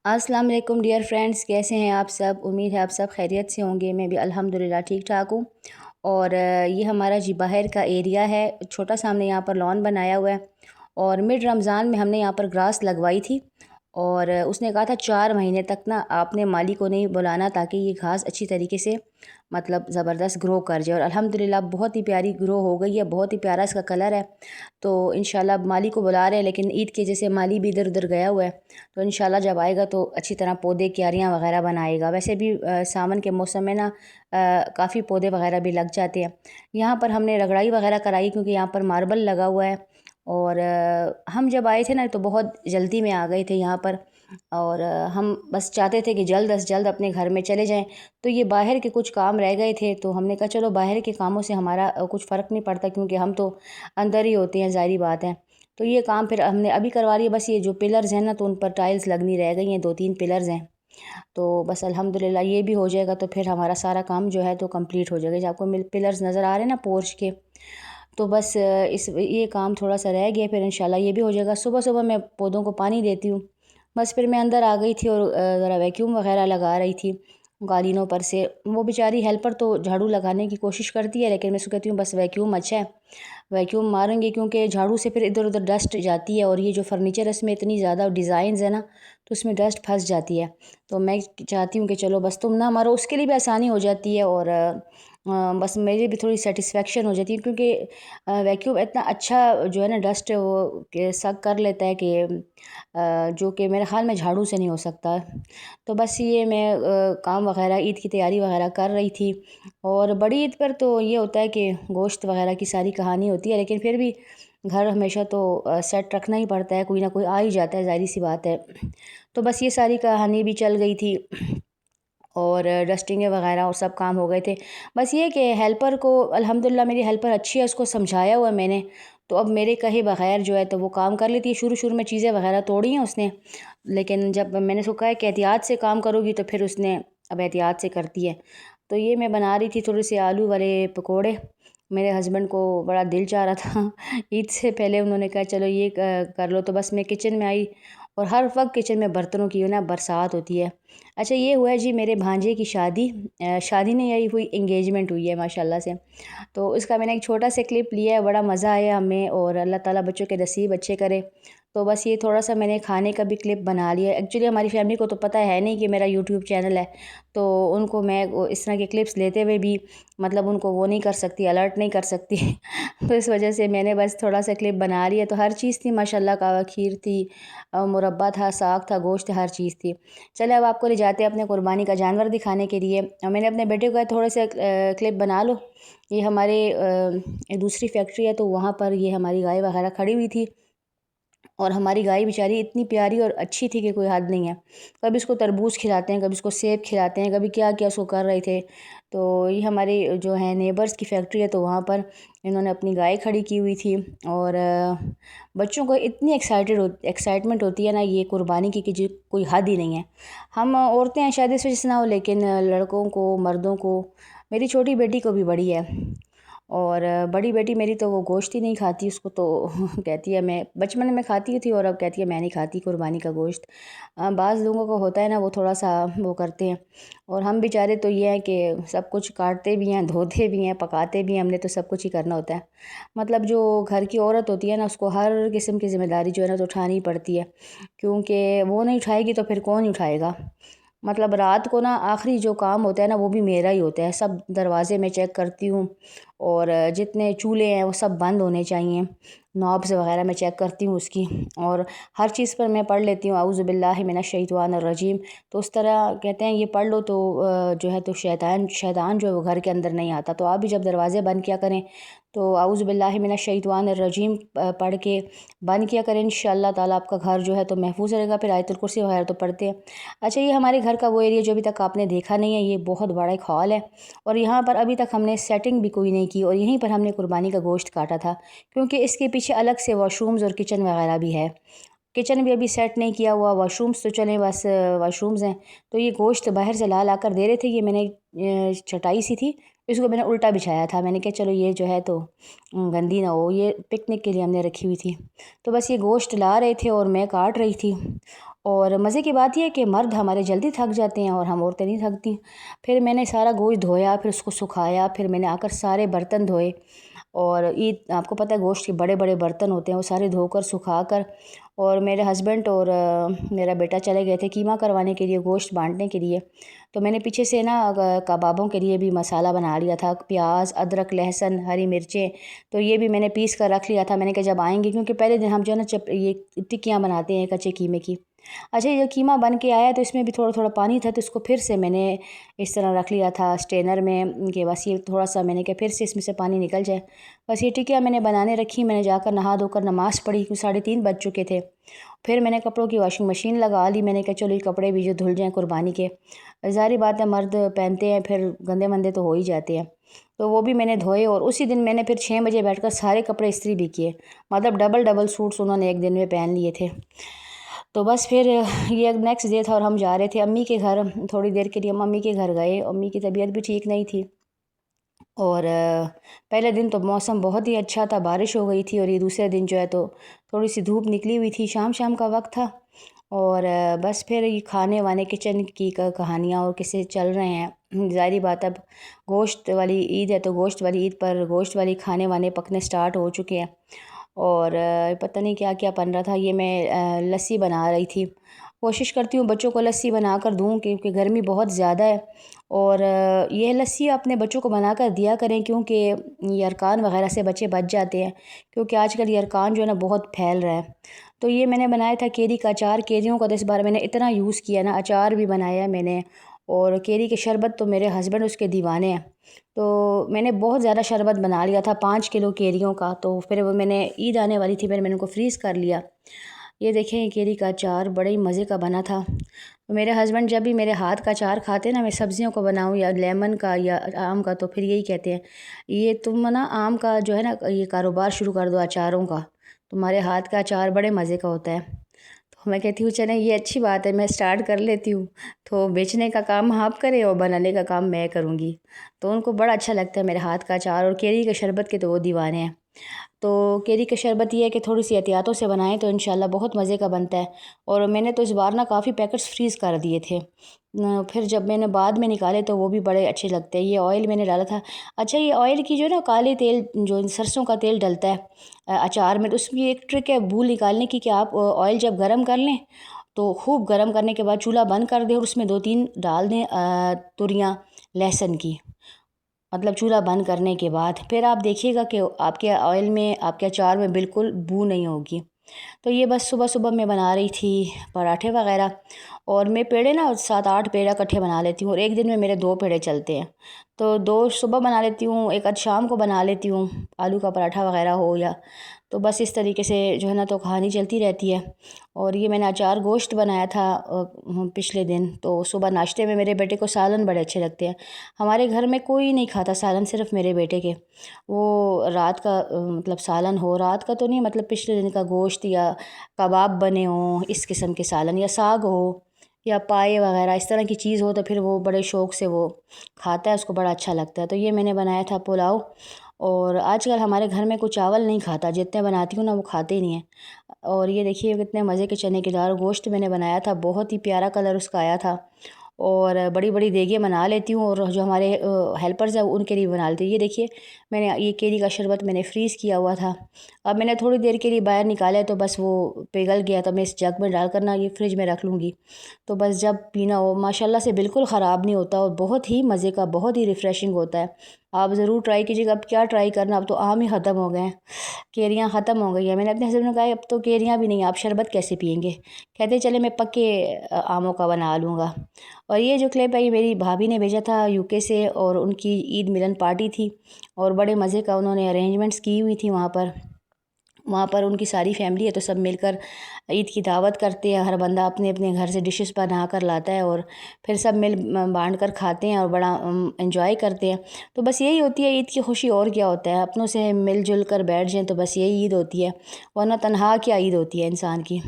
अस्सलाम वालेकुम dear friends, कैसे हैं आप सब। उम्मीद है आप सब खैरियत से होंगे। मैं भी अल्हम्दुलिल्लाह ठीक ठाक हूँ। और ये हमारा जी बाहर का एरिया है, छोटा सा हमने यहाँ पर लॉन बनाया हुआ है। और मिड रमज़ान में हमने यहाँ पर ग्रास लगवाई थी। और उसने कहा था 4 महीने तक ना आपने माली को नहीं बुलाना, ताकि ये घास अच्छी तरीके से मतलब ज़बरदस्त ग्रो कर जाए। और अल्हम्दुलिल्लाह बहुत ही प्यारी ग्रो हो गई है, बहुत ही प्यारा इसका कलर है। तो इंशाल्लाह अब माली को बुला रहे हैं, लेकिन ईद के जैसे माली भी इधर उधर गया हुआ है। तो इंशाल्लाह जब आएगा तो अच्छी तरह पौधे क्यारियाँ वगैरह बनाएगा। वैसे भी सावन के मौसम में ना काफ़ी पौधे वगैरह भी लग जाते हैं। यहाँ पर हमने रगड़ाई वगैरह कराई, क्योंकि यहाँ पर मार्बल लगा हुआ है। और हम जब आए थे ना तो बहुत जल्दी में आ गए थे यहाँ पर। और हम बस चाहते थे कि जल्द अज जल्द अपने घर में चले जाएं। तो ये बाहर के कुछ काम रह गए थे, तो हमने कहा चलो बाहर के कामों से हमारा कुछ फ़र्क नहीं पड़ता, क्योंकि हम तो अंदर ही होते हैं, ज़ाहिर बात है। तो ये काम फिर हमने अभी करवा लिया। बस ये जो पिलर्स हैं ना, तो उन पर टाइल्स लगनी रह गई हैं, 2-3 पिलर्स हैं। तो बस अल्हम्दुलिल्लाह ये भी हो जाएगा, तो फिर हमारा सारा काम जो है तो कंप्लीट हो जाएगा। जो आपको पिलर्स नज़र आ रहे हैं ना पोर्च के, तो बस इस ये काम थोड़ा सा रह गया, फिर इंशाल्लाह ये भी हो जाएगा। सुबह सुबह मैं पौधों को पानी देती हूँ। बस फिर मैं अंदर आ गई थी और ज़रा वैक्यूम वगैरह लगा रही थी गालिनों पर से। वो बेचारी हेल्पर तो झाड़ू लगाने की कोशिश करती है, लेकिन मैं उसको कहती हूँ बस वैक्यूम अच्छा है, वैक्यूम मारेंगे, क्योंकि झाड़ू से फिर इधर उधर डस्ट जाती है। और ये जो फर्नीचर है इसमें इतनी ज़्यादा डिज़ाइंस है ना, तो उसमें डस्ट फंस जाती है। तो मैं चाहती हूँ कि चलो बस तुम ना मारो, उसके लिए भी आसानी हो जाती है। और बस मेरी भी थोड़ी सेटिस्फेक्शन हो जाती है, क्योंकि वैक्यूम इतना अच्छा जो है ना डस्ट वो सक कर लेता है कि जो कि मेरे ख़्याल में झाड़ू से नहीं हो सकता। तो बस ये मैं काम वगैरह ईद की तैयारी वगैरह कर रही थी। और बड़ी ईद पर तो ये होता है कि गोश्त वगैरह की सारी कहानी होती है, लेकिन फिर भी घर हमेशा तो सेट रखना ही पड़ता है, कोई ना कोई आ ही जाता है, ज़ाहिर सी बात है। तो बस ये सारी कहानी भी चल गई थी। और डस्टिंग वगैरह और सब काम हो गए थे। बस ये कि हेल्पर को अल्हम्दुलिल्लाह मेरी हेल्पर अच्छी है, उसको समझाया हुआ है मैंने। तो अब मेरे कहे बगैर जो है तो वो काम कर लेती है। शुरू शुरू में चीज़ें वगैरह तोड़ी हैं उसने, लेकिन जब मैंने उसको कहा कि एहतियात से काम करोगी, तो फिर उसने अब एहतियात से करती है। तो ये मैं बना रही थी थोड़े से आलू वाले पकोड़े। मेरे हस्बैंड को बड़ा दिल चाह रहा था ईद से पहले उन्होंने कहा चलो ये कर लो। तो बस मैं किचन में आई, और हर वक्त किचन में बर्तनों की ना बरसात होती है। अच्छा ये हुआ है जी मेरे भांजे की शादी। शादी नहीं आई हुई, एंगेजमेंट हुई है माशाल्लाह से। तो इसका मैंने एक छोटा सा क्लिप लिया है, बड़ा मज़ा आया हमें, और अल्लाह ताला बच्चों के नसीब अच्छे करे। तो बस ये थोड़ा सा मैंने खाने का भी क्लिप बना लिया। एक्चुअली हमारी फैमिली को तो पता है नहीं कि मेरा यूट्यूब चैनल है, तो उनको मैं इस तरह के क्लिप्स लेते हुए भी मतलब उनको वो नहीं कर सकती, अलर्ट नहीं कर सकती तो इस वजह से मैंने बस थोड़ा सा क्लिप बना लिया। तो हर चीज़ थी माशाल्लाह का, खीर थी, मुरब्बा था, साग था, गोश्त, हर चीज़ थी। चले अब आपको ले जाते हैं अपने कुर्बानी का जानवर दिखाने के लिए। मैंने अपने बेटे को कहा थोड़े से क्लिप बना लो। ये हमारे दूसरी फैक्ट्री है, तो वहाँ पर ये हमारी गाय वगैरह खड़ी हुई थी। और हमारी गाय बेचारी इतनी प्यारी और अच्छी थी कि कोई हद नहीं है। कभी इसको तरबूज खिलाते हैं, कभी इसको सेब खिलाते हैं, कभी क्या क्या उसको कर रहे थे। तो ये हमारे जो है नेबर्स की फैक्ट्री है, तो वहाँ पर इन्होंने अपनी गाय खड़ी की हुई थी। और बच्चों को इतनी एक्साइटमेंट होती है ना ये कुर्बानी की, कि जो कोई हद ही नहीं है। हम औरतें हैं शायद इस वजह से ना हो, लेकिन लड़कों को, मर्दों को, मेरी छोटी बेटी को भी बड़ी है। और बड़ी बेटी मेरी तो वो गोश्त ही नहीं खाती, उसको तो कहती है मैं बचपन में खाती थी, और अब कहती है मैं नहीं खाती कुर्बानी का गोश्त। बाज़ लोगों को होता है ना, वो थोड़ा सा वो करते हैं। और हम बेचारे तो ये हैं कि सब कुछ काटते भी हैं, धोते भी हैं, पकाते भी हैं, हमने तो सब कुछ ही करना होता है। मतलब जो घर की औरत होती है ना, उसको हर किस्म की ज़िम्मेदारी जो है ना तो उठानी ही पड़ती है, क्योंकि वो नहीं उठाएगी तो फिर कौन ही उठाएगा। मतलब रात को ना आखिरी जो काम होता है ना वो भी मेरा ही होता है। सब दरवाजे में चेक करती हूँ, और जितने चूल्हे हैं वो सब बंद होने चाहिए, नॉब्स वगैरह मैं चेक करती हूँ उसकी। और हर चीज़ पर मैं पढ़ लेती हूँ औज़ु बिल्लाहि मिनश शैतानिर रजीम। तो उस तरह कहते हैं ये पढ़ लो तो जो है तो शैतान जो है वो घर के अंदर नहीं आता। तो आप भी जब दरवाज़े बंद किया करें तो औज़ु बिल्लाहि मिनश शैतानिर रजीम पढ़ के बंद किया करें। इंशाअल्लाह ताला आपका घर जो है तो महफूज़ रहेगा। फिर आयतुल कुर्सी वगैरह तो पढ़ते हैं। अच्छा ये हमारे घर का वो एरिया जो अभी तक आपने देखा नहीं है, ये बहुत बड़ा एक हॉल है। और यहाँ पर अभी तक हमने सेटिंग भी कोई नहीं की, और यहीं पर हमने कुर्बानी का गोश्त काटा था, क्योंकि इसके पीछे अलग से वॉशरूम्स और किचन वगैरह भी है। किचन भी अभी सेट नहीं किया हुआ, वॉशरूम्स तो चले बस वॉशरूम्स हैं। तो ये गोश्त बाहर से ला कर दे रहे थे। ये मैंने चटाई सी थी, इसको मैंने उल्टा बिछाया था। मैंने कहा चलो ये जो है तो गंदी ना हो, ये पिकनिक के लिए हमने रखी हुई थी। तो बस ये गोश्त ला रहे थे और मैं काट रही थी। اور مزے کی بات یہ ہے کہ مرد ہمارے جلدی تھک جاتے ہیں اور ہم عورتیں نہیں تھکتی۔ پھر میں نے سارا گوشت دھویا، پھر اس کو سکھایا، پھر میں نے آ کر سارے برتن دھوئے، اور عید آپ کو پتہ ہے گوشت کے بڑے بڑے برتن ہوتے ہیں، وہ سارے دھو کر سکھا کر، اور میرے ہسبینڈ اور میرا بیٹا چلے گئے تھے قیمہ کروانے کے لیے، گوشت بانٹنے کے لیے۔ تو میں نے پیچھے سے نا کبابوں کے لیے بھی مسالہ بنا لیا تھا، پیاز، ادرک، لہسن، ہری مرچیں، تو یہ بھی میں نے پیس کر رکھ لیا تھا۔ میں نے کہا جب آئیں گے، کیونکہ پہلے دن ہم جو ہے نا یہ ٹکیاں بناتے ہیں کچے قیمے کی۔ اچھا، یہ قیمہ بن کے آیا تو اس میں بھی تھوڑا تھوڑا پانی تھا، تو اس کو پھر سے میں نے اس طرح رکھ لیا تھا اسٹینر میں کہ بس یہ تھوڑا سا میں نے کہا پھر سے اس میں سے پانی نکل جائے۔ بس یہ ٹکیاں میں نے بنانے رکھی، میں نے جا کر نہا دھو کر نماز پڑھی، کیونکہ 3:30 بج چکے تھے۔ پھر میں نے کپڑوں کی واشنگ مشین لگا لی، میں نے کہا چلو یہ کپڑے بھی جو دھل جائیں قربانی کے، ظاہری بات ہے مرد پہنتے ہیں پھر گندے مندے تو ہو ہی جاتے ہیں، تو وہ بھی میں نے دھوئے، اور اسی دن میں نے پھر 6 بجے بیٹھ کر سارے کپڑے استری بھی کیے، مطلب ڈبل سوٹس انہوں نے ایک دن میں پہن لیے تھے۔ تو بس پھر یہ نیکسٹ ڈے تھا اور ہم جا رہے تھے امی کے گھر، تھوڑی دیر کے لیے ہم امی کے گھر گئے۔ امی کی طبیعت بھی ٹھیک نہیں تھی، اور پہلے دن تو موسم بہت ہی اچھا تھا، بارش ہو گئی تھی، اور یہ دوسرے دن جو ہے تو تھوڑی سی دھوپ نکلی ہوئی تھی، شام کا وقت تھا، اور بس پھر یہ کھانے وانے کچن کی کہانیاں اور قصے چل رہے ہیں۔ ظاہری بات اب گوشت والی عید ہے تو گوشت والی عید پر گوشت والی کھانے وانے پکنے سٹارٹ ہو چکے ہیں، اور پتہ نہیں کیا کیا بن رہا تھا۔ یہ میں لسی بنا رہی تھی، کوشش کرتی ہوں بچوں کو لسی بنا کر دوں، کیونکہ گرمی بہت زیادہ ہے، اور یہ لسی اپنے بچوں کو بنا کر دیا کریں، کیونکہ یرکان وغیرہ سے بچے بچ جاتے ہیں، کیونکہ آج کل یرکان جو ہے نا بہت پھیل رہا ہے۔ تو یہ میں نے بنایا تھا کیری کا اچار، کیریوں کا تو اس بار میں نے اتنا یوز کیا نا، اچار بھی بنایا ہے میں نے، اور کیری کے شربت تو میرے ہسبینڈ اس کے دیوانے ہیں، تو میں نے بہت زیادہ شربت بنا لیا تھا 5 کلو کیریوں کا، تو پھر وہ میں نے عید آنے والی تھی، پھر میں نے ان کو فریز کر لیا۔ یہ دیکھیں یہ کیری کا اچار بڑے ہی مزے کا بنا تھا۔ میرے ہسبینڈ جب بھی میرے ہاتھ کا اچار کھاتے ہیں نا، میں سبزیوں کو بناؤں یا لیمن کا یا آم کا، تو پھر یہی کہتے ہیں یہ تم نا آم کا جو ہے نا یہ کاروبار شروع کر دو اچاروں کا، تمہارے ہاتھ کا اچار بڑے مزے کا ہوتا ہے۔ تو میں کہتی ہوں چلیں یہ اچھی بات ہے، میں سٹارٹ کر لیتی ہوں، تو بیچنے کا کام آپ کریں اور بنانے کا کام میں کروں گی۔ تو ان کو بڑا اچھا لگتا ہے میرے ہاتھ کا اچار، اور کیری کے شربت کے تو وہ دیوانے ہیں۔ تو کیری کا شربت یہ ہے کہ تھوڑی سی احتیاطوں سے بنائیں تو انشاءاللہ بہت مزے کا بنتا ہے، اور میں نے تو اس بار نا کافی پیکٹس فریز کر دیے تھے، پھر جب میں نے بعد میں نکالے تو وہ بھی بڑے اچھے لگتے ہیں۔ یہ آئل میں نے ڈالا تھا، اچھا یہ آئل کی جو ہے نا کالے تیل جو سرسوں کا تیل ڈلتا ہے اچار میں، تو اس میں ایک ٹرک ہے بھول نکالنے کی، کہ آپ آئل جب گرم کر لیں تو خوب گرم کرنے کے بعد چولہا بند کر دیں، اور اس میں 2-3 ڈال دیں تریاں لہسن کی، مطلب چولہا بند کرنے کے بعد، پھر آپ دیکھیے گا کہ آپ کے آئل میں آپ کے اچار میں بالکل بو نہیں ہوگی۔ تو یہ بس صبح میں بنا رہی تھی پراٹھے وغیرہ، اور میں پیڑے نا 7-8 پیڑا اکٹھے بنا لیتی ہوں، اور ایک دن میں میرے 2 پیڑے چلتے ہیں، تو 2 صبح بنا لیتی ہوں، ایک شام کو بنا لیتی ہوں، آلو کا پراٹھا وغیرہ ہو یا، تو بس اس طریقے سے جو ہے نا تو کہانی چلتی رہتی ہے۔ اور یہ میں نے اچار گوشت بنایا تھا پچھلے دن، تو صبح ناشتے میں میرے بیٹے کو سالن بڑے اچھے لگتے ہیں، ہمارے گھر میں کوئی نہیں کھاتا سالن، صرف میرے بیٹے کے، وہ رات کا مطلب سالن ہو، رات کا تو نہیں، مطلب پچھلے دن کا گوشت یا کباب بنے ہوں اس قسم کے سالن، یا ساگ ہو یا پائے وغیرہ اس طرح کی چیز ہو، تو پھر وہ بڑے شوق سے وہ کھاتا ہے، اس کو بڑا اچھا لگتا ہے۔ تو یہ میں نے بنایا تھا پلاؤ، اور آج کل ہمارے گھر میں کوئی چاول نہیں کھاتا، جتنے بناتی ہوں نا وہ کھاتے ہی نہیں ہیں۔ اور یہ دیکھیے کتنے مزے کے چنے کی دال گوشت میں نے بنایا تھا، بہت ہی پیارا کلر اس کا آیا تھا، اور بڑی بڑی دیگیں بنا لیتی ہوں، اور جو ہمارے ہیلپرز ہیں ان کے لیے بنا لیتی ہوں۔ یہ دیکھیے میں نے یہ کیری کا شربت میں نے فریز کیا ہوا تھا، اب میں نے تھوڑی دیر کے لیے باہر نکالا تو بس وہ پگھل گیا، تو میں اس جگ میں ڈال کر نا یہ فریج میں رکھ لوں گی، تو بس جب پینا ہو ماشاءاللہ سے بالکل خراب نہیں ہوتا، اور بہت ہی مزے کا، بہت ہی ریفریشنگ ہوتا ہے۔ آپ ضرور ٹرائی کیجیے گا۔ اب کیا ٹرائی کرنا، اب تو آم ہی ختم ہو گئے ہیں، کیریاں ختم ہو گئی ہیں۔ میں نے اپنے ہسبینڈ نے کہا اب تو کیریاں بھی نہیں، آپ شربت کیسے پئیں گے؟ کہتے چلے میں پکے آموں کا بنا لوں گا۔ اور یہ جو کلپ ہے یہ میری بھابھی نے بھیجا تھا UK سے، اور ان کی عید ملن پارٹی تھی، اور بڑے مزے کا انہوں نے ارینجمنٹس کی ہوئی تھی وہاں پر ان کی ساری فیملی ہے، تو سب مل کر عید کی دعوت کرتے ہیں، ہر بندہ اپنے اپنے گھر سے ڈشز بنا کر لاتا ہے، اور پھر سب مل بانٹ کر کھاتے ہیں، اور بڑا انجوائے کرتے ہیں۔ تو بس یہی ہوتی ہے عید کی خوشی، اور کیا ہوتا ہے، اپنوں سے مل جل کر بیٹھ جائیں تو بس یہی عید ہوتی ہے، ورنہ تنہا کیا عید ہوتی ہے انسان کی۔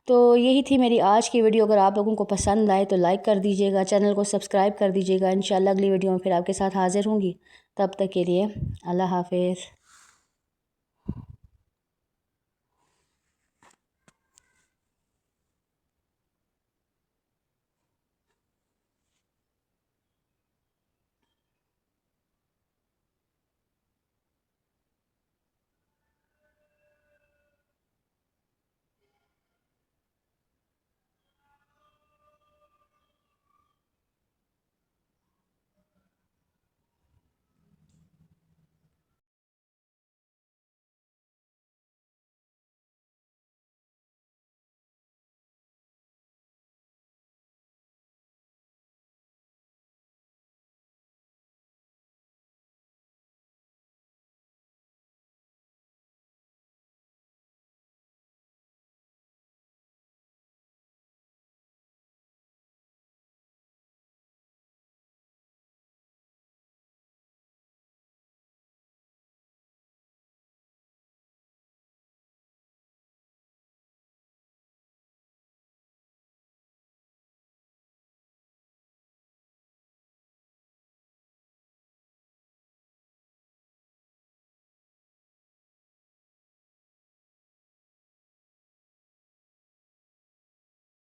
تو یہی تھی میری آج کی ویڈیو، اگر آپ لوگوں کو پسند آئے تو لائک کر دیجیے گا، چینل کو سبسکرائب کر دیجیے گا۔ انشاءاللہ اگلی ویڈیو میں پھر آپ کے ساتھ حاضر ہوں گی، تب تک کے لیے اللہ حافظ۔